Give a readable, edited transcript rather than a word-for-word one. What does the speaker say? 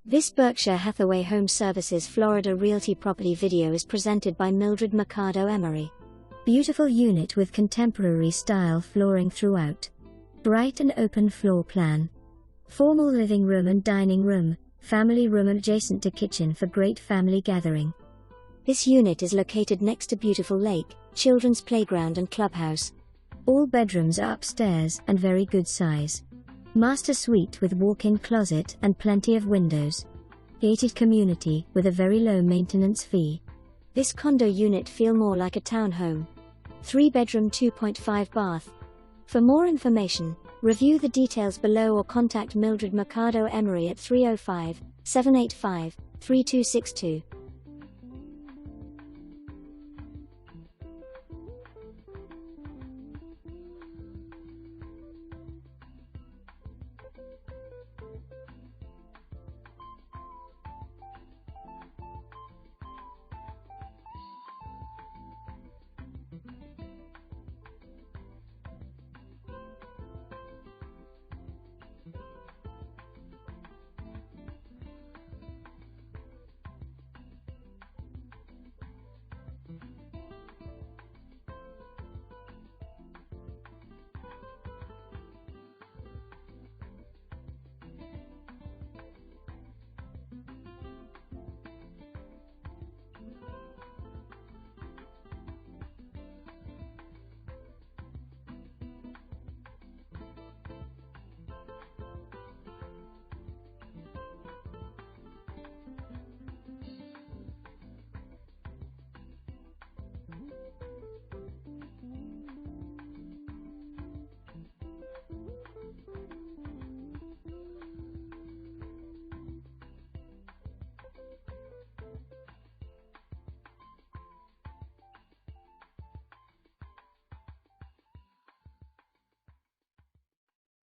This Berkshire Hathaway HomeServices Florida Realty property video is presented by Mildred Mercado-Emory. Beautiful unit with contemporary style flooring throughout. Bright and open floor plan. Formal living room and dining room, family room adjacent to kitchen for great family gathering. This unit is located next to beautiful lake, children's playground and clubhouse. All bedrooms are upstairs and very good size. Master suite with walk-in closet and plenty of windows. Gated community with a very low maintenance fee. This condo unit feel more like a townhome. 3-bedroom 2.5 bath. For more information, review the details below or contact Mildred Mercado-Emory at 305-785-3262.